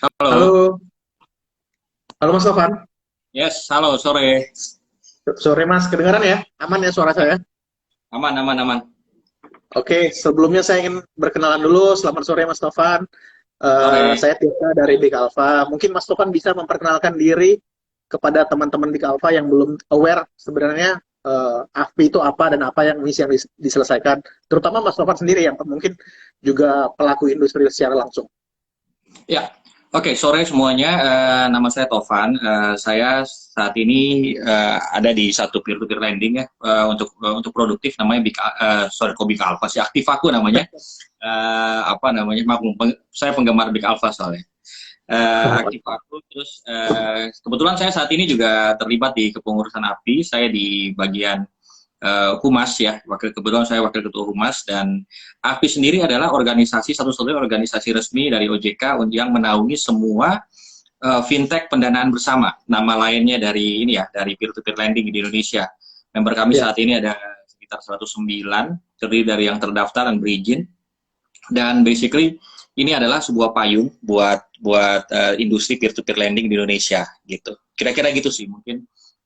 Halo, Halo, halo Mas Tovan. yes, halo, sore. Sore Mas, kedengaran ya? Aman ya suara saya? Aman, aman, aman. Oke, sebelumnya saya ingin berkenalan dulu. Selamat sore Mas Tovan. Sore. Saya Tirta dari Big Alpha. Mungkin Mas Tovan bisa memperkenalkan diri kepada teman-teman Big Alpha yang belum aware sebenarnya AFPI itu apa dan apa yang misi yang diselesaikan. Terutama Mas Tovan sendiri yang mungkin juga pelaku industri secara langsung. Ya, oke, sore semuanya. Nama saya Tovan. Saya saat ini ada di satu peer-to-peer lending ya, untuk produktif namanya sorry, kok Big Alpha sih, Aktif Aku namanya. Apa namanya? Maklum, saya penggemar Big Alpha soalnya. Aktif Aku, terus kebetulan saya saat ini juga terlibat di kepengurusan API. Saya di bagian Humas ya, kebetulan saya wakil ketua Humas, dan API sendiri adalah organisasi satu-satunya organisasi resmi dari OJK yang menaungi semua fintech pendanaan bersama. Nama lainnya dari ini ya, dari peer-to-peer lending di Indonesia. Member kami Ya, saat ini ada sekitar 109, terdiri dari yang terdaftar dan berizin. Dan basically ini adalah sebuah payung buat buat industri peer-to-peer lending di Indonesia gitu. Kira-kira gitu sih mungkin.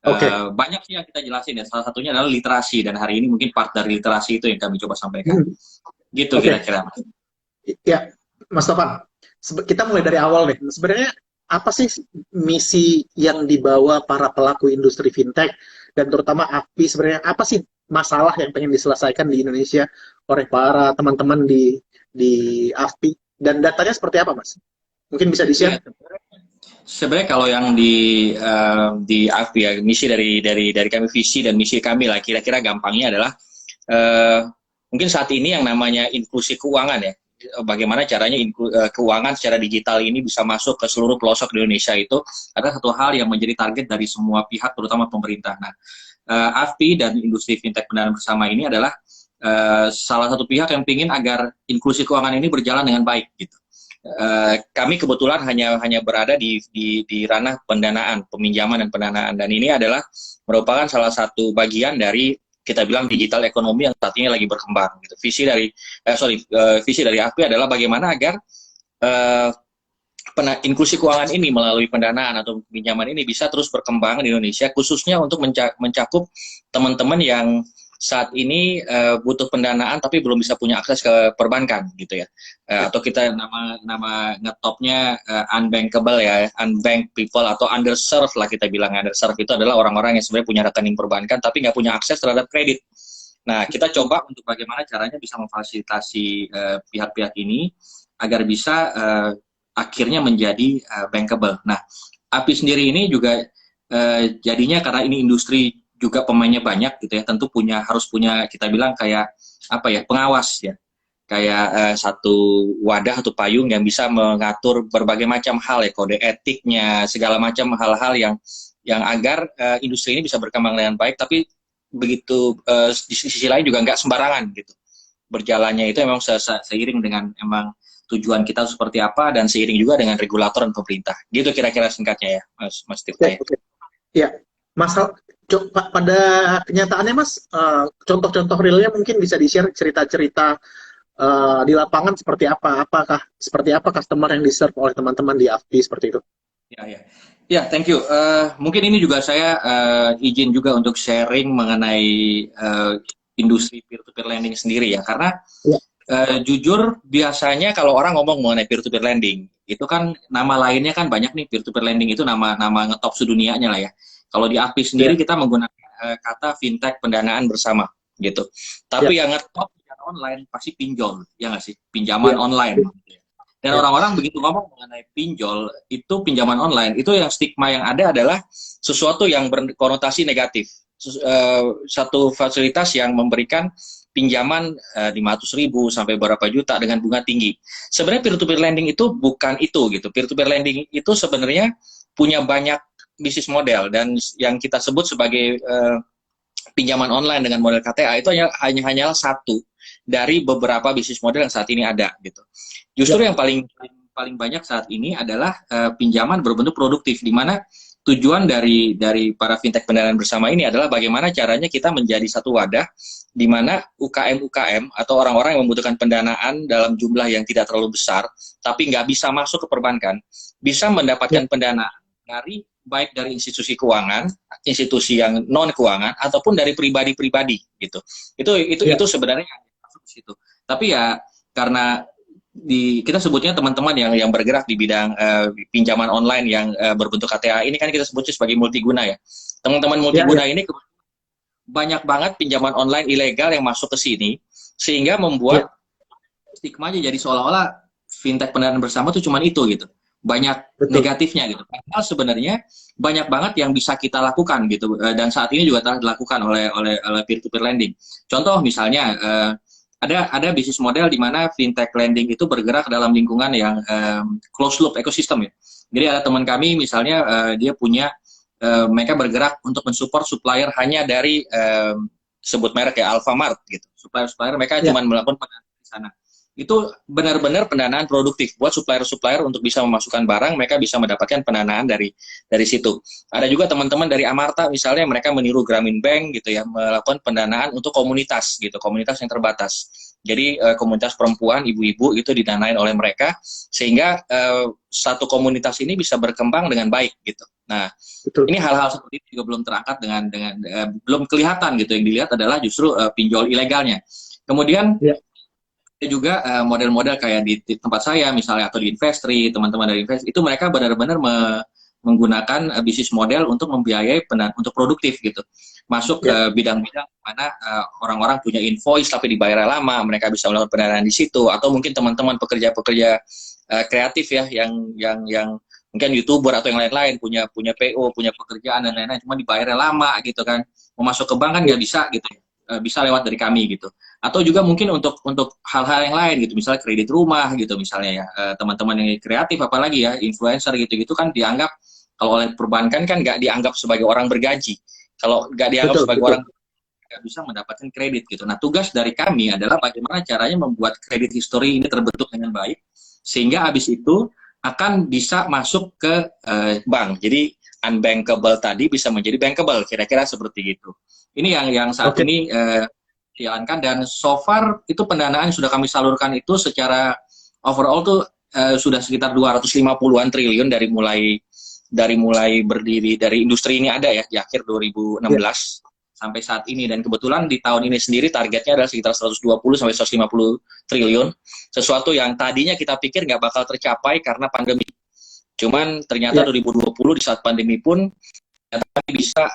oke. Banyak sih yang kita jelasin ya. Salah satunya adalah literasi, dan hari ini mungkin part dari literasi itu yang kami coba sampaikan. Hmm, Gitu Oke. kira-kira, Mas. Ya, Mas Tovan, kita mulai dari awal deh. Sebenarnya apa sih misi yang dibawa para pelaku industri fintech dan terutama API, sebenarnya apa sih masalah yang pengen diselesaikan di Indonesia oleh para teman-teman di API, dan datanya seperti apa, Mas? Mungkin bisa Iya, di-share? sebenarnya kalau yang di AFI ya, misi dari kami, visi dan misi kami lah, kira-kira gampangnya adalah eh, mungkin saat ini yang namanya inklusi keuangan ya. Bagaimana caranya keuangan secara digital ini bisa masuk ke seluruh pelosok di Indonesia, itu adalah satu hal yang menjadi target dari semua pihak, terutama pemerintah. Nah, AFPI dan industri fintech pendanaan bersama ini adalah salah satu pihak yang ingin agar inklusi keuangan ini berjalan dengan baik gitu. Kami kebetulan hanya berada di ranah pendanaan, peminjaman dan pendanaan, dan ini adalah merupakan salah satu bagian dari kita bilang digital ekonomi yang saat ini lagi berkembang. Gitu. Visi dari AFPI adalah bagaimana agar uh, inklusi keuangan ini melalui pendanaan atau pinjaman ini bisa terus berkembang di Indonesia, khususnya untuk mencakup teman-teman yang saat ini butuh pendanaan tapi belum bisa punya akses ke perbankan gitu ya. Ya, Atau kita nama ngetopnya unbankable ya, unbanked people atau underserved lah, kita bilang. Underserved itu adalah orang-orang yang sebenarnya punya rekening perbankan tapi nggak punya akses terhadap kredit. Nah, kita coba untuk bagaimana caranya bisa memfasilitasi pihak-pihak ini agar bisa akhirnya menjadi bankable. Nah, API sendiri ini juga jadinya karena ini industri juga pemainnya banyak gitu ya, tentu harus punya, kita bilang kayak apa ya, pengawas ya, kayak satu wadah atau payung yang bisa mengatur berbagai macam hal ya, kode etiknya, segala macam hal-hal yang agar industri ini bisa berkembang dengan baik, tapi begitu di sisi lain juga nggak sembarangan gitu. Berjalannya itu emang seiring dengan emang tujuan kita seperti apa, dan seiring juga dengan regulator dan pemerintah. Gitu kira-kira singkatnya ya, Mas Tirta oke, ya. oke. Ya, Mas, pada kenyataannya Mas, contoh-contoh realnya mungkin bisa di-share cerita-cerita di lapangan seperti apa? Apakah seperti apa customer yang di-serve oleh teman-teman di AFPI seperti itu? Ya, ya. Ya, thank you. Mungkin ini juga saya izin juga untuk sharing mengenai industri peer-to-peer lending sendiri ya, karena Ya, jujur biasanya kalau orang ngomong mengenai peer-to-peer lending, itu kan nama lainnya kan banyak nih. Peer-to-peer lending itu nama ngetop sedunianya lah ya. Kalau di API sendiri ya, kita menggunakan kata fintech pendanaan bersama gitu. ya, Tapi yang ngetop secara online pasti pinjol, ya nggak sih? Pinjaman ya, online. Dan ya, orang-orang begitu ngomong mengenai pinjol, itu pinjaman online, itu yang stigma yang ada adalah sesuatu yang berkonotasi negatif. Satu fasilitas yang memberikan pinjaman 500.000 sampai berapa juta dengan bunga tinggi. Sebenarnya peer-to-peer lending itu bukan itu gitu. Peer-to-peer lending itu sebenarnya punya banyak bisnis model, dan yang kita sebut sebagai pinjaman online dengan model KTA itu hanya satu dari beberapa bisnis model yang saat ini ada gitu. Justru ya, yang paling paling banyak saat ini adalah pinjaman berbentuk produktif, di mana tujuan dari para fintech pendanaan bersama ini adalah bagaimana caranya kita menjadi satu wadah di mana UKM atau orang-orang yang membutuhkan pendanaan dalam jumlah yang tidak terlalu besar, tapi nggak bisa masuk ke perbankan, bisa mendapatkan pendanaan dari baik dari institusi keuangan, institusi yang non keuangan, ataupun dari pribadi-pribadi gitu. Itu sebenarnya yang masuk ke situ. Tapi ya karena kita sebutnya teman-teman yang bergerak di bidang pinjaman online yang berbentuk KTA ini kan kita sebutnya sebagai multiguna ya. Teman-teman multiguna ini banyak banget pinjaman online ilegal yang masuk ke sini sehingga membuat stigmanya jadi seolah-olah fintech pendanaan bersama itu cuma itu gitu. Banyak negatifnya gitu. Padahal sebenarnya banyak banget yang bisa kita lakukan gitu dan saat ini juga telah dilakukan oleh peer-to-peer lending. Contoh misalnya ada bisnis model di mana fintech lending itu bergerak dalam lingkungan yang closed loop ekosistem ya. Jadi ada teman kami misalnya dia punya mereka bergerak untuk mensupport supplier hanya dari sebut merek ya Alfamart gitu. Supplier mereka cuma melakukan pendanaan di sana. Itu benar-benar pendanaan produktif buat supplier-supplier untuk bisa memasukkan barang, mereka bisa mendapatkan pendanaan dari situ. Ada juga teman-teman dari Amarta misalnya mereka meniru Grameen Bank gitu ya, melakukan pendanaan untuk komunitas gitu, komunitas yang terbatas. Jadi komunitas perempuan, ibu-ibu itu didanain oleh mereka sehingga satu komunitas ini bisa berkembang dengan baik gitu. Nah, ini hal-hal seperti itu juga belum terangkat dengan belum kelihatan gitu. Yang dilihat adalah justru pinjol ilegalnya. Kemudian juga model-model kayak di tempat saya misalnya atau di Investri, teman-teman dari Investri itu mereka benar-benar menggunakan bisnis model untuk membiayai untuk produktif gitu. Masuk ke bidang-bidang mana orang-orang punya invoice tapi dibayar lama, mereka bisa melakukan pendanaan di situ atau mungkin teman-teman pekerja-pekerja kreatif ya yang mungkin YouTuber atau yang lain-lain punya PO, punya pekerjaan dan lain-lain cuma dibayarnya lama gitu kan. Mau masuk ke bank kan nggak bisa gitu. Bisa lewat dari kami gitu. Atau juga mungkin untuk hal-hal yang lain gitu, misalnya kredit rumah gitu misalnya ya. Teman-teman yang kreatif apalagi ya, influencer gitu-gitu kan dianggap kalau oleh perbankan kan nggak dianggap sebagai orang bergaji. Kalau nggak dianggap sebagai orang nggak bisa mendapatkan kredit gitu. Nah, tugas dari kami adalah bagaimana caranya membuat kredit history ini terbentuk dengan baik sehingga habis itu akan bisa masuk ke bank. Jadi unbankable tadi bisa menjadi bankable, kira-kira seperti itu. Ini yang saat ini dijalankan dan so far itu pendanaan yang sudah kami salurkan itu secara overall tuh sudah sekitar 250-an triliun dari mulai berdiri dari industri ini ada ya di akhir 2016 sampai saat ini dan kebetulan di tahun ini sendiri targetnya adalah sekitar 120 sampai 150 triliun. Sesuatu yang tadinya kita pikir nggak bakal tercapai karena pandemi. Cuman ternyata 2020 di saat pandemi pun ternyata bisa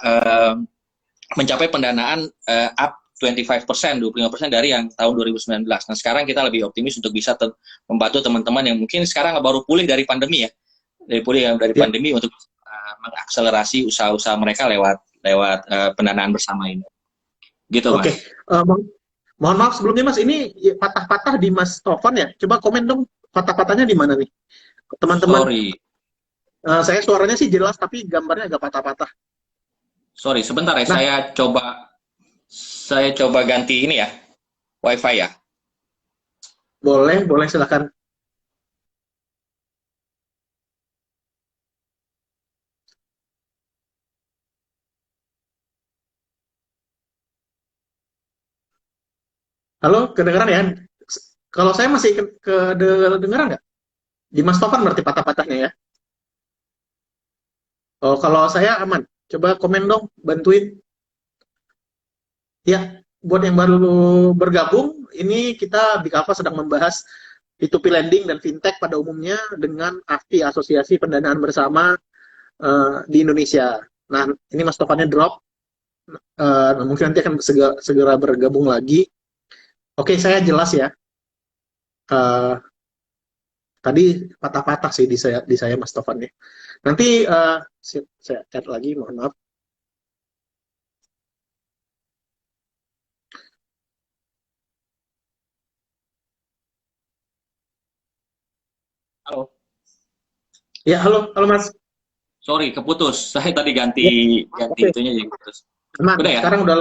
mencapai pendanaan up 25%, 25% dari yang tahun 2019. Nah, sekarang kita lebih optimis untuk bisa membantu teman-teman yang mungkin sekarang baru pulih dari pandemi ya. Dari pandemi untuk mengakselerasi usaha-usaha mereka lewat pendanaan bersama ini. Gitu, Mas. Mohon maaf sebelumnya Mas, ini patah-patah di Mas Tovan ya. Coba komen dong patah-patahnya di mana nih? Teman-teman. Sorry. Saya suaranya sih jelas tapi gambarnya agak patah-patah. Sorry, sebentar ya. Nah, saya coba ganti ini ya, WiFi ya. Boleh silakan. Halo, kedengeran ya? Kalau saya masih kedengeran nggak? Di Mas Tovan berarti patah-patahnya ya? Oh, kalau saya aman. Coba komen dong, bantuin. Ya, buat yang baru bergabung, ini kita di Kava sedang membahas P2P lending dan fintech pada umumnya dengan AFI, Asosiasi Pendanaan Bersama di Indonesia. Nah, ini Mas Tovannya drop. Mungkin nanti akan segera bergabung lagi. Oke, saya jelas ya. Tadi patah-patah sih di saya Mas Tovan ya. Nanti saya chat lagi, mohon maaf. Halo. Ya, halo Mas. Sorry, keputus. Saya tadi ganti itunya jadi putus. Aman, udah ya? Sekarang udah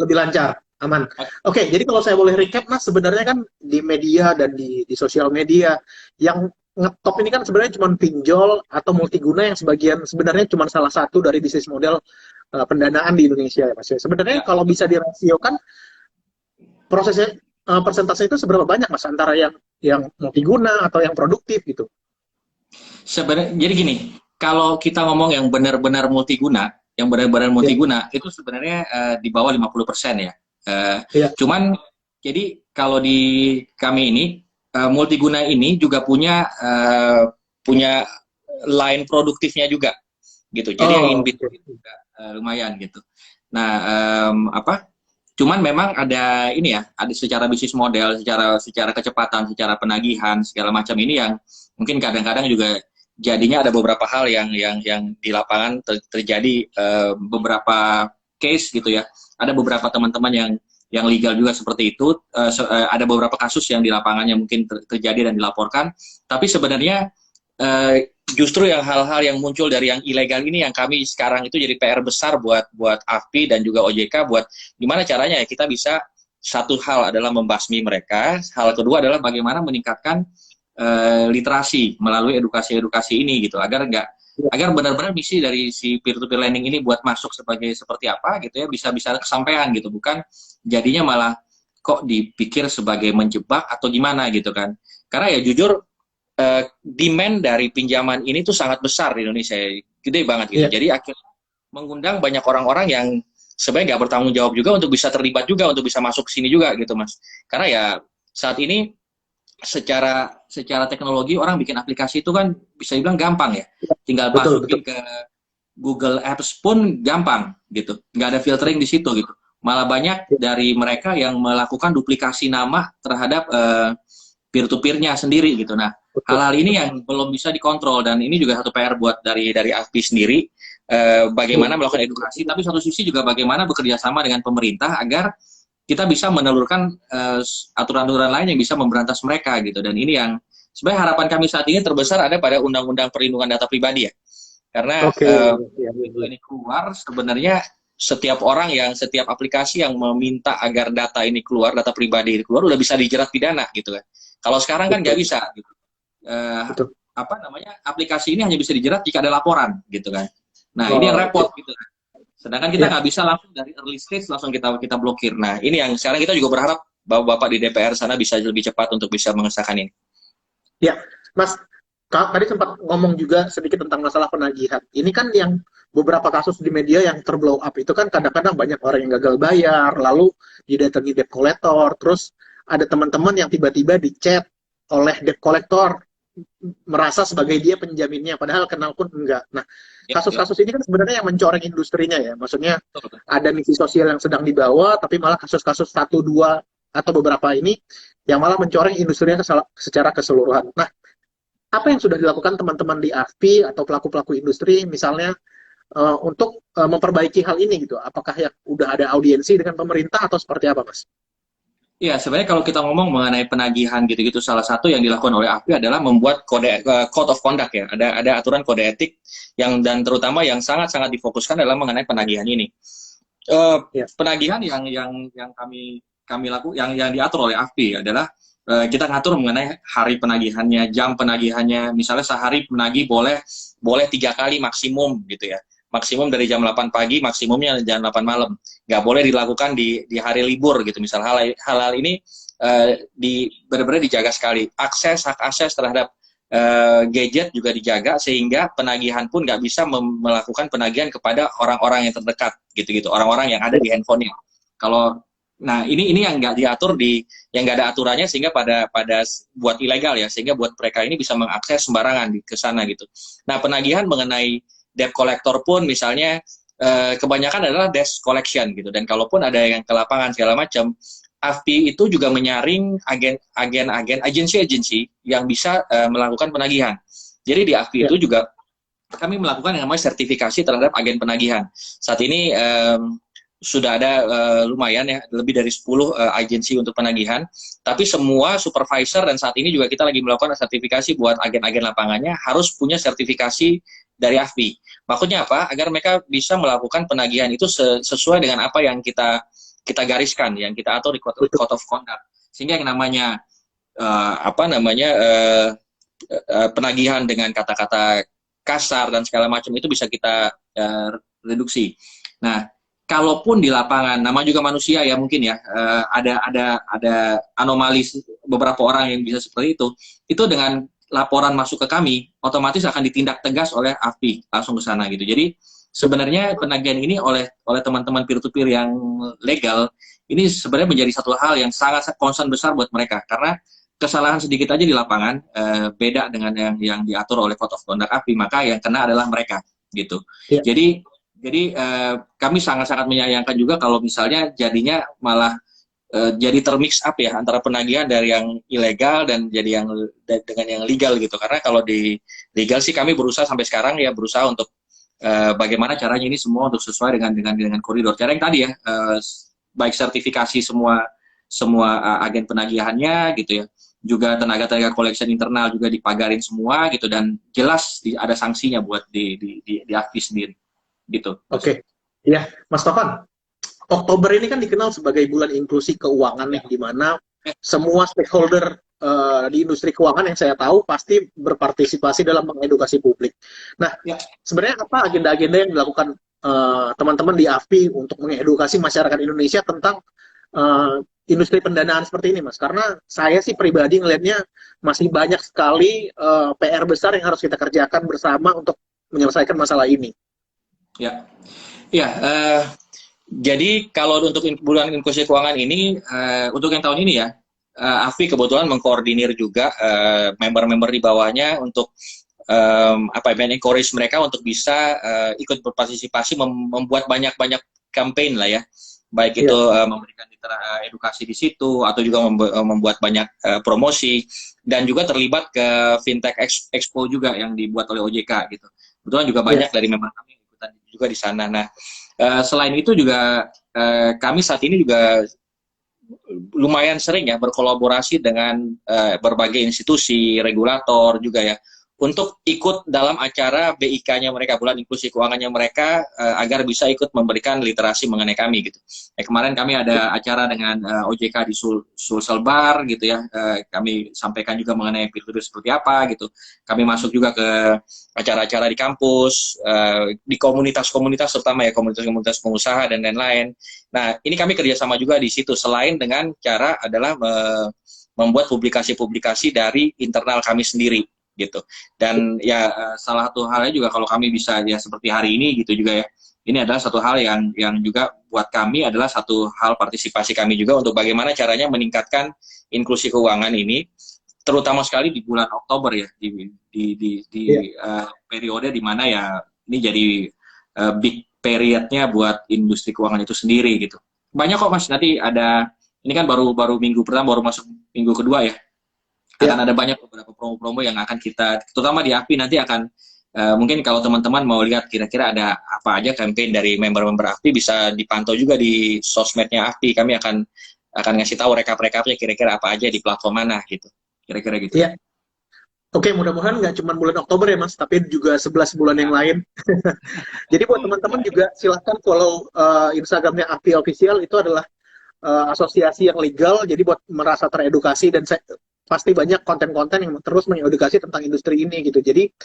lebih lancar, aman. Oke, jadi kalau saya boleh recap Mas, sebenarnya kan di media dan di sosial media yang ngetop ini kan sebenarnya cuma pinjol atau multiguna yang sebenarnya cuma salah satu dari bisnis model pendanaan di Indonesia ya Mas. Sebenarnya Ya. kalau bisa dirasiokan prosesnya persentase itu seberapa banyak Mas antara yang multiguna atau yang produktif gitu. Sebenarnya jadi gini, kalau kita ngomong yang benar-benar multiguna, Ya, itu sebenarnya di bawah 50% ya. ya. Cuman jadi kalau di kami ini multiguna ini juga punya line produktifnya juga gitu. Jadi yang in Oh, oke. between juga lumayan gitu. Nah, apa? Cuman memang ada ini ya, ada secara bisnis model, secara secara kecepatan, secara penagihan segala macam ini yang mungkin kadang-kadang juga jadinya ada beberapa hal yang di lapangan terjadi beberapa case gitu ya. Ada beberapa teman-teman yang legal juga seperti itu. Ada beberapa kasus yang di lapangannya mungkin terjadi dan dilaporkan. Tapi sebenarnya justru yang hal-hal yang muncul dari yang ilegal ini yang kami sekarang itu jadi PR besar buat AFPI dan juga OJK buat gimana caranya ya kita bisa satu hal adalah membasmi mereka, hal kedua adalah bagaimana meningkatkan literasi melalui edukasi-edukasi ini gitu agar benar-benar misi dari si peer-to-peer lending ini buat masuk sebagai seperti apa gitu ya bisa kesampaian gitu bukan jadinya malah kok dipikir sebagai menjebak atau gimana gitu kan karena ya jujur demand dari pinjaman ini tuh sangat besar di Indonesia, gede banget gitu. Iya, Jadi akhirnya mengundang banyak orang-orang yang sebenarnya nggak bertanggung jawab juga untuk bisa terlibat juga untuk bisa masuk ke sini juga gitu mas. Karena ya saat ini secara secara teknologi orang bikin aplikasi itu kan bisa dibilang gampang ya, tinggal betul, betul. masukin ke Google Apps pun gampang gitu, nggak ada filtering di situ gitu. Malah banyak dari mereka yang melakukan duplikasi nama terhadap peer-to-peer-nya sendiri gitu. Nah, Betul. hal-hal ini yang belum bisa dikontrol dan ini juga satu PR buat dari AFPI sendiri Iya, bagaimana melakukan edukasi, tapi satu sisi juga bagaimana bekerja sama dengan pemerintah agar kita bisa menelurkan aturan-aturan lain yang bisa memberantas mereka gitu. Dan ini yang sebenarnya harapan kami saat ini terbesar ada pada Undang-Undang Perlindungan Data Pribadi ya. Karena oke. Iya, iya, begitu iya. ini keluar sebenarnya setiap aplikasi yang meminta agar data ini keluar, data pribadi ini keluar, udah bisa dijerat pidana gitu kan. Kalau sekarang kan nggak Betul, bisa gitu. Eh, betul. apa namanya aplikasi ini hanya bisa dijerat jika ada laporan gitu kan. Nah ini yang Oh, oke. repot gitu. Sedangkan kita Ya, nggak bisa langsung dari early stage langsung kita blokir. Nah ini yang sekarang kita juga berharap bapak-bapak di DPR sana bisa lebih cepat untuk bisa mengesahkan ini. ya. Mas, tadi sempat ngomong juga sedikit tentang masalah penagihan. Ini kan yang beberapa kasus di media yang terblow up itu kan kadang-kadang banyak orang yang gagal bayar, lalu didatangi debt collector, terus ada teman-teman yang tiba-tiba dicat oleh debt collector merasa sebagai dia penjaminnya, padahal kenal pun enggak. Nah, Ya, ya, kasus-kasus ini kan sebenarnya yang mencoreng industrinya ya. Maksudnya betul. ada misi sosial yang sedang dibawa, tapi malah kasus-kasus satu dua atau beberapa ini yang malah mencoreng industrinya secara keseluruhan. Nah, apa yang sudah dilakukan teman-teman di AFPI atau pelaku-pelaku industri misalnya untuk memperbaiki hal ini gitu? Apakah yang udah ada audiensi dengan pemerintah atau seperti apa, Mas? Iya, sebenarnya kalau kita ngomong mengenai penagihan gitu-gitu, salah satu yang dilakukan oleh AFPI adalah membuat code of conduct ya. Ada aturan kode etik yang dan terutama yang sangat-sangat difokuskan adalah mengenai penagihan ini. Ya, Penagihan yang kami lakukan yang diatur oleh AFPI adalah kita ngatur mengenai hari penagihannya, jam penagihannya. Misalnya sehari penagih boleh 3 kali maksimum gitu ya. Maksimum dari jam 8 pagi, maksimumnya jam 8 malam. Nggak boleh dilakukan di hari libur gitu. Misal hal-hal ini benar-benar dijaga sekali. Hak akses terhadap gadget juga dijaga sehingga penagihan pun nggak bisa melakukan penagihan kepada orang-orang yang terdekat gitu-gitu, orang-orang yang ada di handphonenya. Kalau nah ini yang nggak diatur yang nggak ada aturannya sehingga pada buat ilegal ya sehingga buat mereka ini bisa mengakses sembarangan ke sana gitu. Nah penagihan mengenai debt collector pun misalnya kebanyakan adalah debt collection gitu dan kalaupun ada yang ke lapangan segala macam AFPI itu juga menyaring agensi-agensi yang bisa melakukan penagihan. Jadi di AFPI ya, itu juga kami melakukan yang namanya sertifikasi terhadap agen penagihan. Saat ini sudah ada lumayan ya, lebih dari 10 agensi untuk penagihan. Tapi semua supervisor dan saat ini juga kita lagi melakukan sertifikasi buat agen-agen lapangannya harus punya sertifikasi dari AFPI. Maksudnya apa? Agar mereka bisa melakukan penagihan itu sesuai dengan apa yang kita gariskan, yang kita atur di betul. Code of Conduct. Sehingga yang namanya apa namanya penagihan dengan kata-kata kasar dan segala macam itu bisa kita reduksi. Nah, kalaupun di lapangan, nama juga manusia ya mungkin ya, ada anomali beberapa orang yang bisa seperti itu dengan laporan masuk ke kami, otomatis akan ditindak tegas oleh AFPI langsung ke sana gitu. Jadi sebenarnya penagihan ini oleh teman-teman peer-to-peer yang legal ini sebenarnya menjadi satu hal yang sangat concern besar buat mereka, karena kesalahan sedikit aja di lapangan beda dengan yang diatur oleh Code of Conduct AFPI, maka yang kena adalah mereka gitu. Ya. Jadi kami sangat-sangat menyayangkan juga kalau misalnya jadinya malah jadi termix up ya antara penagihan dari yang ilegal dan jadi yang dengan yang legal gitu. Karena kalau di legal sih kami berusaha sampai sekarang ya berusaha untuk bagaimana caranya ini semua untuk sesuai dengan koridor. Cara yang tadi ya baik sertifikasi semua agen penagihannya gitu ya. Juga tenaga-tenaga collection internal juga dipagarin semua gitu, dan jelas ada sanksinya buat di AFPI sendiri gitu. Oke. Ya, Mas Tovan. Oktober ini kan dikenal sebagai bulan inklusi keuangan nih, di mana semua stakeholder di industri keuangan yang saya tahu pasti berpartisipasi dalam mengedukasi publik. Nah, sebenarnya apa agenda-agenda yang dilakukan teman-teman di AFPI untuk mengedukasi masyarakat Indonesia tentang industri pendanaan seperti ini, Mas? Karena saya sih pribadi ngelihatnya masih banyak sekali PR besar yang harus kita kerjakan bersama untuk menyelesaikan masalah ini. Ya, jadi kalau untuk bulan inklusi keuangan ini, untuk yang tahun ini ya, AFPI kebetulan mengkoordinir juga member-member di bawahnya untuk encourage mereka untuk bisa ikut berpartisipasi membuat banyak-banyak campaign lah ya, baik itu memberikan edukasi di situ atau juga membuat banyak promosi, dan juga terlibat ke fintech expo juga yang dibuat oleh OJK gitu. Kebetulan juga banyak dari member kami yang ikutan juga di sana. Nah, selain itu juga kami saat ini juga lumayan sering ya berkolaborasi dengan berbagai institusi, regulator juga ya, untuk ikut dalam acara BIK-nya mereka, bulan inklusi keuangannya mereka, agar bisa ikut memberikan literasi mengenai kami gitu. Kemarin kami ada acara dengan OJK di Sulselbar gitu ya, kami sampaikan juga mengenai peer-to-peer seperti apa gitu. Kami masuk juga ke acara-acara di kampus, di komunitas-komunitas terutama ya, komunitas-komunitas pengusaha dan lain-lain. Nah, ini kami kerjasama juga di situ, selain dengan cara adalah membuat publikasi-publikasi dari internal kami sendiri gitu. Dan ya salah satu halnya juga kalau kami bisa ya seperti hari ini gitu juga ya, ini adalah satu hal yang juga buat kami adalah satu hal partisipasi kami juga untuk bagaimana caranya meningkatkan inklusi keuangan ini, terutama sekali di bulan Oktober ya, di periode di mana ya ini jadi big periodnya buat industri keuangan itu sendiri gitu. Banyak kok Mas, nanti ada, ini kan baru minggu pertama, baru masuk minggu kedua ya, akan ada banyak beberapa promo-promo yang akan kita, terutama di AFPI nanti akan mungkin kalau teman-teman mau lihat kira-kira ada apa aja campaign dari member-member AFPI, bisa dipantau juga di sosmednya AFPI. Kami akan ngasih tahu rekap-rekapnya kira-kira apa aja di platform mana gitu, kira-kira gitu. Iya. Oke, mudah-mudahan nggak cuma bulan Oktober ya Mas, tapi juga 11 bulan yang lain. Jadi buat teman-teman juga silahkan follow Instagramnya AFPI Official, itu adalah asosiasi yang legal, jadi buat merasa teredukasi, dan pasti banyak konten-konten yang terus mengedukasi tentang industri ini gitu. Jadi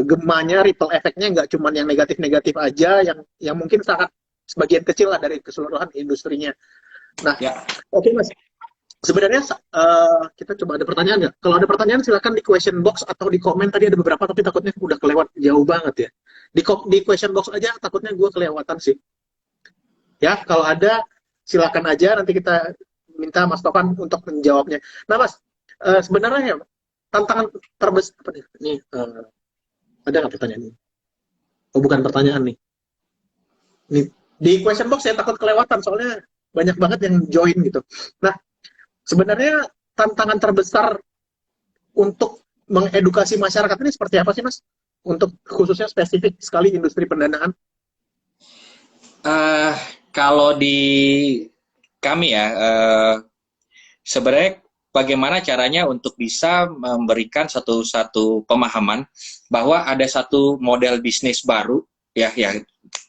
gemanya, ripple efeknya nggak cuma yang negatif-negatif aja, yang mungkin sangat sebagian kecil lah dari keseluruhan industrinya. Nah, oke Mas. Sebenarnya kita coba ada pertanyaan nggak? Kalau ada pertanyaan silakan di question box atau di komen. Tadi ada beberapa tapi takutnya udah kelewat jauh banget ya. Di question box aja, takutnya gue kelewatan sih. Ya, kalau ada silakan aja, nanti kita minta Mas Tovan untuk menjawabnya. Nah Mas, sebenarnya tantangan terbesar apa nih? Ada nggak pertanyaan ini? Oh, bukan pertanyaan nih. Nih di question box saya takut kelewatan soalnya banyak banget yang join gitu. Nah, sebenarnya tantangan terbesar untuk mengedukasi masyarakat ini seperti apa sih Mas? Untuk khususnya spesifik sekali industri pendanaan? Kalau di kami ya, sebenarnya bagaimana caranya untuk bisa memberikan satu pemahaman bahwa ada satu model bisnis baru ya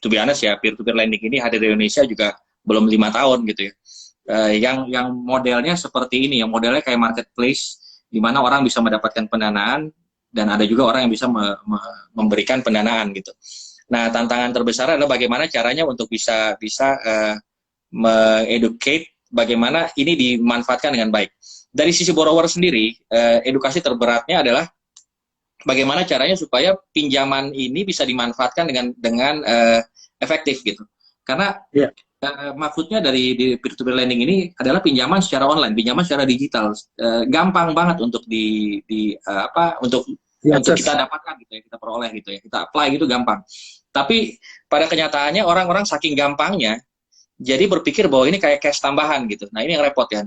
to be honest ya, peer-to-peer lending ini hadir di Indonesia juga belum 5 tahun gitu ya, yang modelnya seperti ini, yang modelnya kayak marketplace, di mana orang bisa mendapatkan pendanaan dan ada juga orang yang bisa memberikan pendanaan gitu. Nah, tantangan terbesar adalah bagaimana caranya untuk bisa me-educate bagaimana ini dimanfaatkan dengan baik. Dari sisi borrower sendiri, edukasi terberatnya adalah bagaimana caranya supaya pinjaman ini bisa dimanfaatkan dengan efektif gitu. Karena maksudnya di peer-to-peer lending ini adalah pinjaman secara online, pinjaman secara digital, gampang banget untuk untuk kita dapatkan gitu ya, kita peroleh gitu ya, kita apply gitu gampang. Tapi pada kenyataannya orang-orang saking gampangnya, jadi berpikir bahwa ini kayak cash tambahan gitu. Nah ini yang repot ya.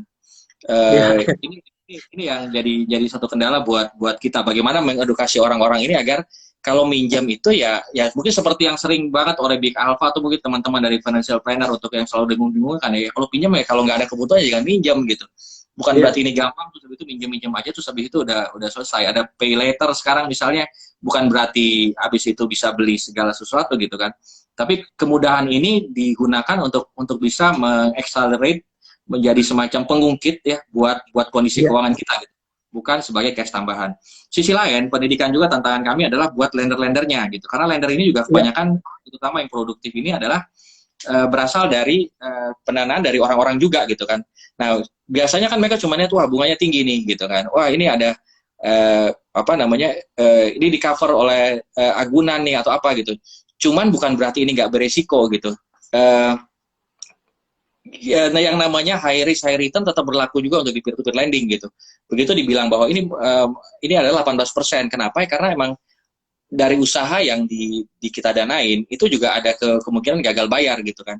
Ini yang jadi satu kendala buat kita. Bagaimana mengedukasi orang-orang ini agar kalau minjam itu ya mungkin seperti yang sering banget oleh Big Alpha atau mungkin teman-teman dari financial planner untuk yang selalu dengung-dengung kan ya, kalau pinjam ya kalau nggak ada kebutuhan ya jangan minjam gitu. Bukan berarti ini gampang terus habis itu minjem aja terus habis itu udah selesai. Ada pay later sekarang misalnya, bukan berarti habis itu bisa beli segala sesuatu gitu kan. Tapi kemudahan ini digunakan untuk bisa mengaccelerate menjadi semacam pengungkit ya buat kondisi keuangan kita gitu. Bukan sebagai cash tambahan. Sisi lain, pendidikan juga tantangan kami adalah buat lender-lendernya gitu. Karena lender ini juga kebanyakan, terutama yang produktif ini adalah berasal dari pendanaan dari orang-orang juga gitu kan. Nah, biasanya kan mereka cuma lihat, wah bunganya tinggi nih gitu kan. Wah ini ada ini di cover oleh agunan nih atau apa gitu. Cuman bukan berarti ini nggak beresiko gitu. Nah yang namanya high risk high return tetap berlaku juga untuk di peer-to-peer lending gitu. Begitu dibilang bahwa ini adalah 18%. Kenapa? Karena emang dari usaha yang kita danain itu juga ada kemungkinan gagal bayar gitu kan.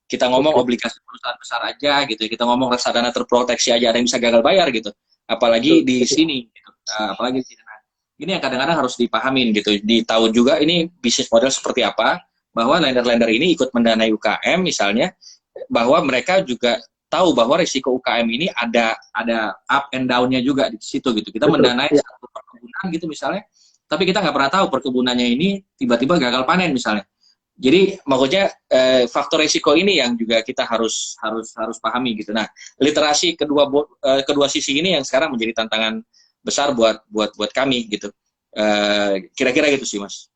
Kita ngomong obligasi perusahaan besar aja gitu, kita ngomong reksadana terproteksi aja ada yang bisa gagal bayar gitu. Apalagi di sini gitu. Apalagi di sini. Nah, ini yang kadang-kadang harus dipahamin gitu. Ditahu juga ini bisnis model seperti apa, bahwa lender-lender ini ikut mendanai UKM misalnya, bahwa mereka juga tahu bahwa risiko UKM ini ada up and down-nya juga di situ gitu. Kita mendanai satu perkebunan gitu misalnya, tapi kita nggak pernah tahu perkebunannya ini tiba-tiba gagal panen misalnya. Jadi maksudnya faktor risiko ini yang juga kita harus pahami gitu. Nah, literasi kedua sisi ini yang sekarang menjadi tantangan besar buat kami gitu. Kira-kira gitu sih Mas.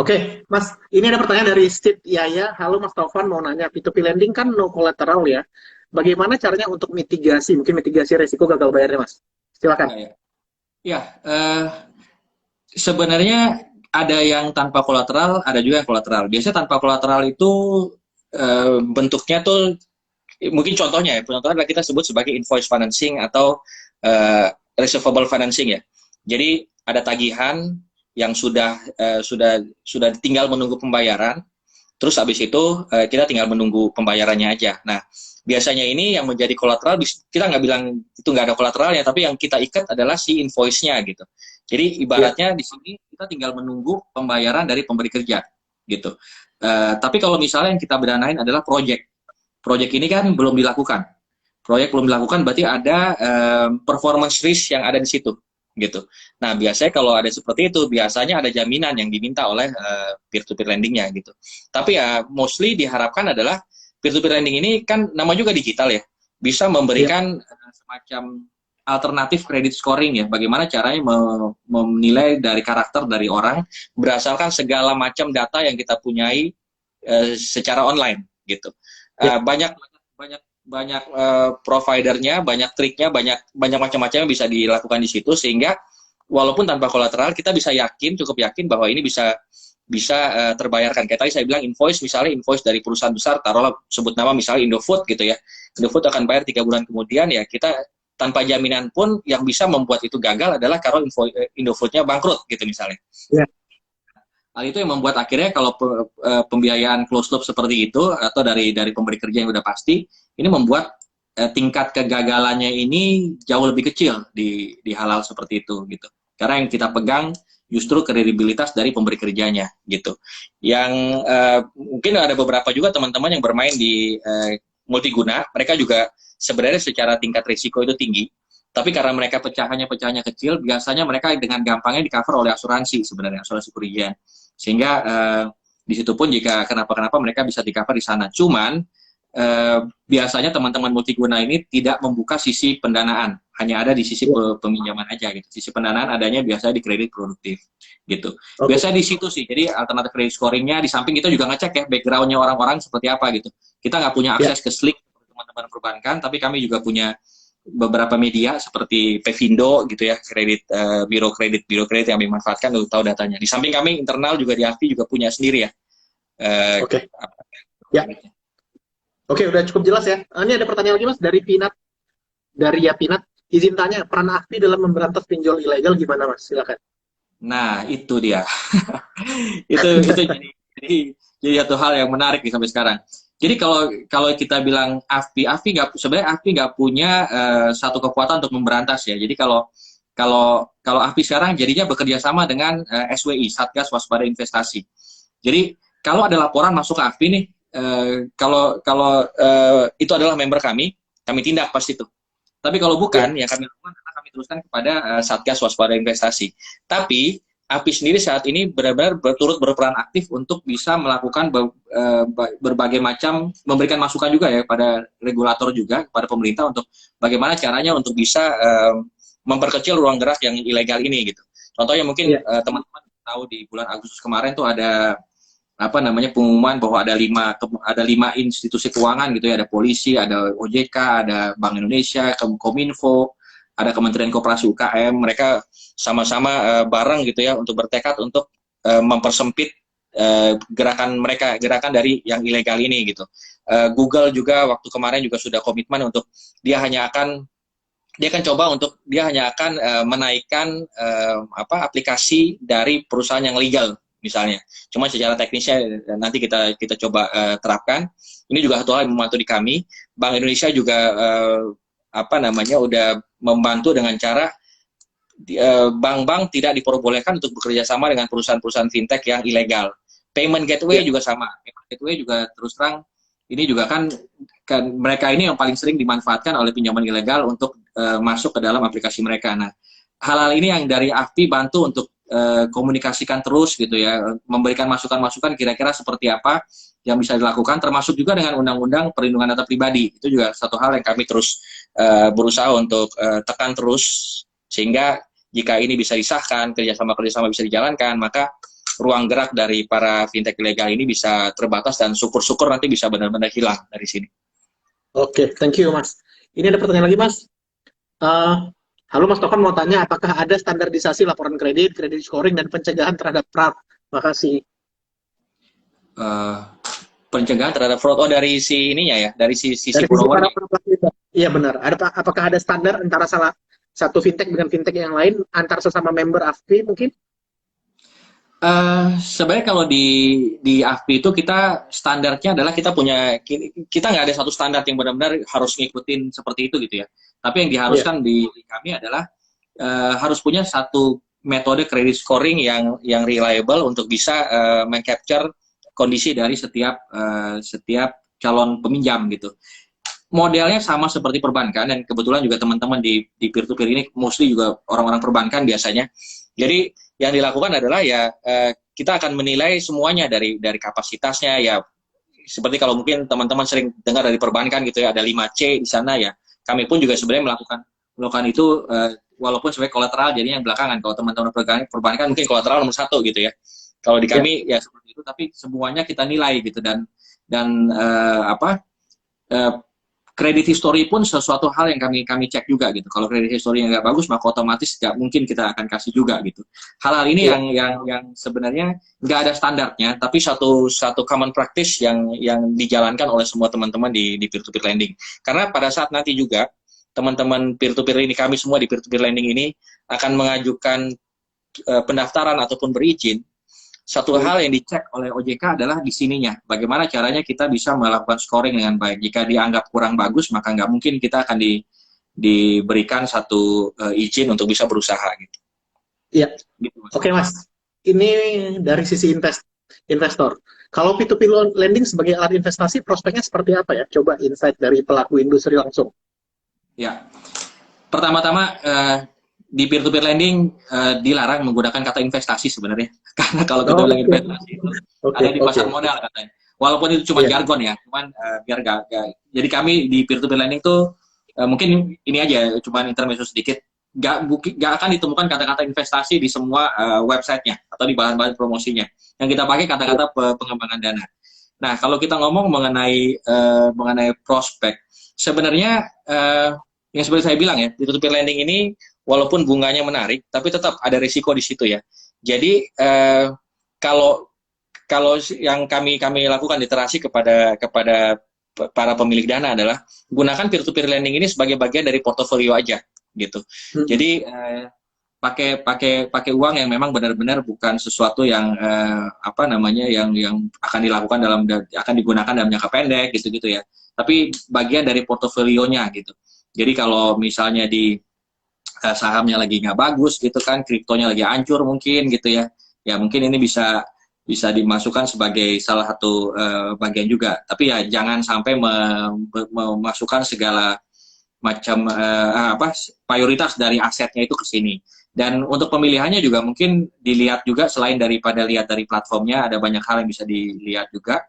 Oke, Mas, ini ada pertanyaan dari Steve Yaya. Halo Mas Taufan, mau nanya, P2P lending kan no collateral ya. Bagaimana caranya untuk mitigasi resiko gagal bayarnya, Mas? Silakan. Ya, sebenarnya ada yang tanpa kolateral, ada juga yang kolateral. Biasanya tanpa kolateral itu bentuknya tuh, mungkin contohnya adalah kita sebut sebagai invoice financing atau receivable financing ya. Jadi ada tagihan yang sudah tinggal menunggu pembayaran, terus habis itu kita tinggal menunggu pembayarannya aja. Nah, biasanya ini yang menjadi kolateral, kita nggak bilang itu nggak ada kolateralnya, tapi yang kita ikat adalah si invoice-nya gitu. Jadi ibaratnya di sini kita tinggal menunggu pembayaran dari pemberi kerja gitu. Tapi kalau misalnya yang kita berdanain adalah project ini kan belum dilakukan. Proyek belum dilakukan berarti ada performance risk yang ada di situ gitu. Nah, biasanya kalau ada seperti itu, biasanya ada jaminan yang diminta oleh peer-to-peer lendingnya gitu. Tapi ya, mostly diharapkan adalah peer-to-peer lending ini kan nama juga digital ya, bisa memberikan semacam alternatif credit scoring ya, bagaimana caranya menilai dari karakter dari orang berdasarkan segala macam data yang kita punyai secara online gitu. Banyak providernya, banyak triknya, banyak macam-macam yang bisa dilakukan di situ, sehingga walaupun tanpa kolateral kita bisa cukup yakin bahwa ini bisa terbayarkan. Kayak tadi saya bilang misalnya invoice dari perusahaan besar, taruhlah sebut nama misalnya Indofood gitu ya. Indofood akan bayar 3 bulan kemudian, ya kita tanpa jaminan pun yang bisa membuat itu gagal adalah kalau Indofood-nya bangkrut gitu misalnya. Hal itu yang membuat akhirnya kalau pembiayaan closed loop seperti itu atau dari pemberi kerja yang udah pasti, ini membuat tingkat kegagalannya ini jauh lebih kecil di hal-hal seperti itu gitu. Karena yang kita pegang justru kredibilitas dari pemberi kerjanya gitu. Yang mungkin ada beberapa juga teman-teman yang bermain di multiguna, mereka juga sebenarnya secara tingkat risiko itu tinggi. Tapi karena mereka pecahannya kecil, biasanya mereka dengan gampangnya di-cover oleh asuransi sebenarnya, asuransi kerugian. Sehingga di situ pun jika kenapa-kenapa mereka bisa di-cover di sana. Cuman biasanya teman-teman multiguna ini tidak membuka sisi pendanaan, hanya ada di sisi peminjaman aja gitu. Sisi pendanaan adanya biasa di kredit produktif gitu. Oke. Biasa di situ sih. Jadi alternatif kredit scoringnya di samping kita juga ngecek ya backgroundnya orang-orang seperti apa gitu. Kita nggak punya Ya. akses ke Slick teman-teman perbankan, tapi kami juga punya beberapa media seperti Pevindo gitu ya, biro kredit yang dimanfaatkan untuk tahu datanya. Di samping kami internal juga di AFI juga punya sendiri ya. Oke. Ya. Oke, udah cukup jelas ya. Ini ada pertanyaan lagi Mas dari Pinat. Dari ya Pinat, izin tanya, peran AFI dalam memberantas pinjol ilegal gimana Mas? Silakan. Nah, itu dia. itu jadi satu hal yang menarik nih sampai sekarang. Jadi kalau kita bilang AFI sebenarnya AFI nggak punya satu kekuatan untuk memberantas ya. Jadi kalau AFI sekarang jadinya bekerja sama dengan SWI, Satgas Waspada Investasi. Jadi kalau ada laporan masuk ke AFI nih, kalau itu adalah member kami tindak pas itu. Tapi kalau bukan, yang kami lakukan adalah kami teruskan kepada Satgas Waspada Investasi. Tapi AFI sendiri saat ini benar-benar turut berperan aktif untuk bisa melakukan berbagai macam, memberikan masukan juga ya pada regulator juga, kepada pemerintah untuk bagaimana caranya untuk bisa memperkecil ruang gerak yang ilegal ini gitu. Contohnya mungkin teman-teman tahu di bulan Agustus kemarin tuh ada pengumuman bahwa ada lima institusi keuangan gitu ya, ada polisi, ada OJK, ada Bank Indonesia, Kominfo, ada Kementerian Koperasi UKM, mereka sama-sama bareng gitu ya untuk bertekad untuk mempersempit gerakan dari yang ilegal ini gitu. Google juga waktu kemarin juga sudah komitmen untuk dia hanya akan menaikkan aplikasi dari perusahaan yang legal misalnya. Cuma secara teknisnya nanti kita coba terapkan. Ini juga satu hal yang membantu di kami. Bank Indonesia juga udah membantu dengan cara bank-bank tidak diperbolehkan untuk bekerja sama dengan perusahaan-perusahaan fintech yang ilegal. Payment gateway juga sama. Payment gateway juga terus terang ini juga kan mereka ini yang paling sering dimanfaatkan oleh pinjaman ilegal untuk masuk ke dalam aplikasi mereka. Nah, hal-hal ini yang dari AFI bantu untuk komunikasikan terus gitu ya, memberikan masukan-masukan kira-kira seperti apa yang bisa dilakukan, termasuk juga dengan undang-undang perlindungan data pribadi. Itu juga satu hal yang kami terus berusaha untuk tekan terus, sehingga jika ini bisa disahkan, kerjasama bisa dijalankan, maka ruang gerak dari para fintech ilegal ini bisa terbatas dan syukur-syukur nanti bisa benar-benar hilang dari sini. Oke, thank you Mas. Ini ada pertanyaan lagi Mas. Halo Mas Tovan, mau tanya apakah ada standarisasi laporan kredit scoring, dan pencegahan terhadap fraud? Makasih. Pencegahan terhadap fraud, dari si ininya ya, dari sisi borrower. Iya benar. Apakah ada standar antara salah satu fintech dengan fintech yang lain, antar sesama member AFI mungkin? Sebenarnya kalau di AFI itu kita standarnya adalah kita nggak ada satu standar yang benar-benar harus ngikutin seperti itu gitu ya. Tapi yang diharuskan di kami adalah harus punya satu metode credit scoring yang reliable untuk bisa meng-capture kondisi dari setiap calon peminjam gitu. Modelnya sama seperti perbankan, dan kebetulan juga teman-teman di peer-to-peer ini mostly juga orang-orang perbankan biasanya. Jadi yang dilakukan adalah ya kita akan menilai semuanya dari kapasitasnya ya. Seperti kalau mungkin teman-teman sering dengar dari perbankan gitu ya, ada 5C di sana ya. Kami pun juga sebenarnya melakukan itu walaupun sebagai kolateral jadinya yang belakangan. Kalau teman-teman perbankan mungkin kolateral nomor 1 gitu ya. Kalau di kami ya seperti itu, tapi semuanya kita nilai gitu, dan kredit history pun sesuatu hal yang kami cek juga gitu. Kalau kredit history yang nggak bagus, maka otomatis nggak mungkin kita akan kasih juga gitu. Hal-hal ini yang sebenarnya nggak ada standarnya, tapi satu common practice yang dijalankan oleh semua teman-teman di peer-to-peer lending. Karena pada saat nanti juga teman-teman peer-to-peer ini, kami semua di peer-to-peer lending ini akan mengajukan pendaftaran ataupun berizin. Satu hal yang dicek oleh OJK adalah di sininya, bagaimana caranya kita bisa melakukan scoring dengan baik. Jika dianggap kurang bagus, maka nggak mungkin kita akan diberikan satu izin untuk bisa berusaha gitu. Iya. Gitu, Oke Mas, ini dari sisi investor. Kalau P2P lending sebagai alat investasi, prospeknya seperti apa ya? Coba insight dari pelaku industri langsung. Ya, pertama-tama di peer-to-peer lending dilarang menggunakan kata investasi sebenarnya. Karena kalau kita bilang investasi itu ada di pasar modal katanya. Walaupun itu cuma jargon ya, cuman biar gak. Jadi kami di peer-to-peer lending itu mungkin ini aja, cuman intermezzo sedikit. Gak akan ditemukan kata-kata investasi di semua websitenya atau di bahan-bahan promosinya. Yang kita pakai kata-kata pengembangan dana. Nah, kalau kita ngomong mengenai prospek, sebenarnya yang seperti saya bilang ya, peer-to-peer lending ini walaupun bunganya menarik, tapi tetap ada risiko di situ ya. Jadi kalau kalau yang kami lakukan literasi kepada para pemilik dana adalah gunakan peer-to-peer lending ini sebagai bagian dari portofolio aja gitu. Jadi pakai uang yang memang benar-benar bukan sesuatu yang yang akan dilakukan akan digunakan dalam jangka pendek gitu ya. Tapi bagian dari portofolionya gitu. Jadi kalau misalnya di sahamnya lagi nggak bagus gitu kan, kriptonya lagi hancur mungkin gitu ya. Ya mungkin ini bisa dimasukkan sebagai salah satu bagian juga. Tapi ya jangan sampai memasukkan segala macam prioritas dari asetnya itu ke sini. Dan untuk pemilihannya juga mungkin dilihat juga, selain daripada lihat dari platformnya, ada banyak hal yang bisa dilihat juga.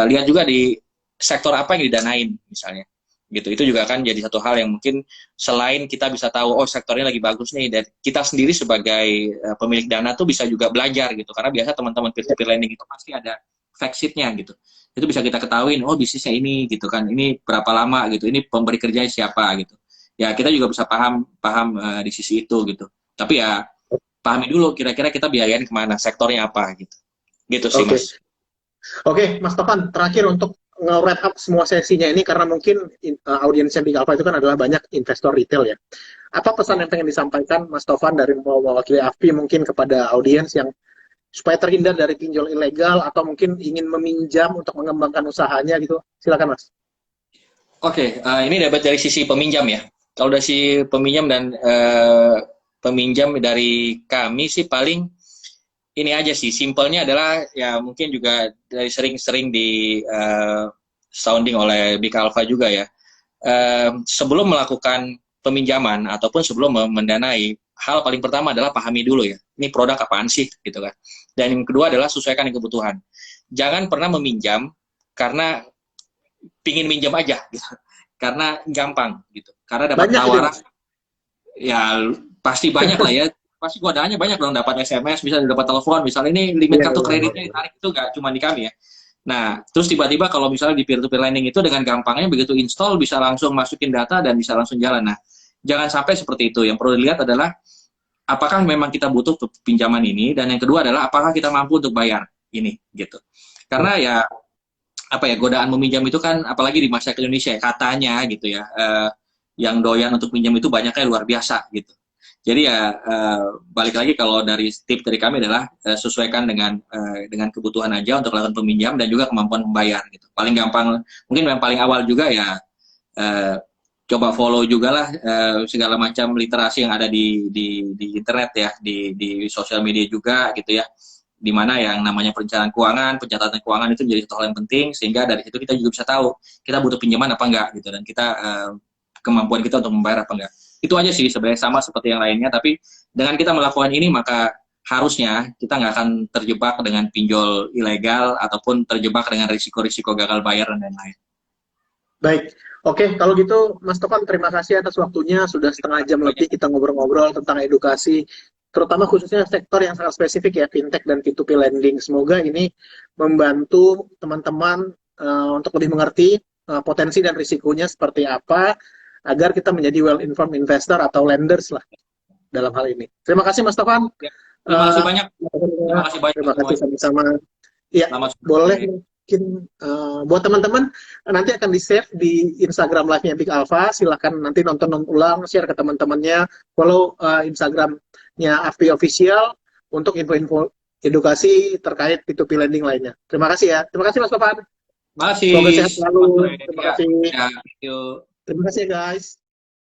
Lihat juga di sektor apa yang didanain misalnya. Gitu. Itu juga kan jadi satu hal yang mungkin selain kita bisa tahu oh sektornya lagi bagus nih, dan kita sendiri sebagai pemilik dana tuh bisa juga belajar gitu. Karena biasa teman-teman peer-to-peer lending itu pasti ada fact sheet-nya gitu. Itu bisa kita ketahuin, oh bisnisnya ini gitu kan, ini berapa lama gitu, ini pemberi kerjanya siapa gitu. Ya kita juga bisa paham di sisi itu gitu. Tapi ya pahami dulu kira-kira kita biayain kemana, sektornya apa gitu. Gitu sih Mas. Oke, Mas Tovan, terakhir untuk nge-wrap up semua sesinya ini, karena mungkin audiensnya Big Alpha itu kan adalah banyak investor retail ya. Apa pesan yang pengen disampaikan Mas Tovan dari mewakili AFPI mungkin kepada audiens yang supaya terhindar dari pinjol ilegal atau mungkin ingin meminjam untuk mengembangkan usahanya gitu? Silakan Mas. Oke, ini dapat dari sisi peminjam ya. Kalau dari sisi peminjam dan peminjam dari kami sih paling ini aja sih, simpelnya adalah ya mungkin juga dari sering-sering di sounding oleh Big Alpha juga ya. Sebelum melakukan peminjaman ataupun sebelum mendanai, hal paling pertama adalah pahami dulu ya, ini produk apaan sih gitu kan. Dan yang kedua adalah sesuaikan dengan kebutuhan. Jangan pernah meminjam karena pingin minjam aja gitu. Karena gampang gitu. Karena dapat tawaran ya pasti banyak lah ya. Pasti godaannya banyak dong, dapat SMS, bisa dapat telepon, misalnya ini limit kartu kreditnya ditarik, itu nggak cuma di kami ya. Nah, terus tiba-tiba kalau misalnya di peer-to-peer lending itu dengan gampangnya begitu install bisa langsung masukin data dan bisa langsung jalan. Nah, jangan sampai seperti itu. Yang perlu dilihat adalah apakah memang kita butuh pinjaman ini, dan yang kedua adalah apakah kita mampu untuk bayar ini gitu. Karena ya godaan meminjam itu kan apalagi di masyarakat Indonesia katanya gitu ya, yang doyan untuk pinjam itu banyaknya luar biasa gitu. Jadi ya balik lagi, kalau dari tip dari kami adalah sesuaikan dengan kebutuhan aja untuk melakukan peminjam dan juga kemampuan membayar gitu. Paling gampang mungkin yang paling awal juga ya coba follow juga lah segala macam literasi yang ada di internet ya, di sosial media juga gitu ya. Dimana yang namanya perencanaan keuangan, pencatatan keuangan itu menjadi satu hal yang penting, sehingga dari situ kita juga bisa tahu kita butuh pinjaman apa enggak gitu, dan kita kemampuan kita untuk membayar apa enggak. Itu aja sih sebenarnya, sama seperti yang lainnya, tapi dengan kita melakukan ini maka harusnya kita nggak akan terjebak dengan pinjol ilegal ataupun terjebak dengan risiko-risiko gagal bayar dan lain-lain. Baik, oke, kalau gitu Mas Tovan terima kasih atas waktunya, sudah setengah jam lebih kita ngobrol-ngobrol tentang edukasi, terutama khususnya sektor yang sangat spesifik ya, fintech dan P2P lending. Semoga ini membantu teman-teman untuk lebih mengerti potensi dan risikonya seperti apa, agar kita menjadi well-informed investor atau lenders lah dalam hal ini. Terima kasih Mas Tovan. Ya, terima kasih banyak. Terima kasih sama-sama. Ya, boleh mungkin buat teman-teman nanti akan di-save di Instagram live-nya Big Alpha. Silakan nanti nonton ulang, share ke teman-temannya, follow Instagram-nya AFPI Official untuk info-info edukasi terkait P2P lending lainnya. Terima kasih ya. Terima kasih Mas Tovan. Terima kasih. Semoga sehat selalu. Terima kasih. Ya, Terima kasih guys.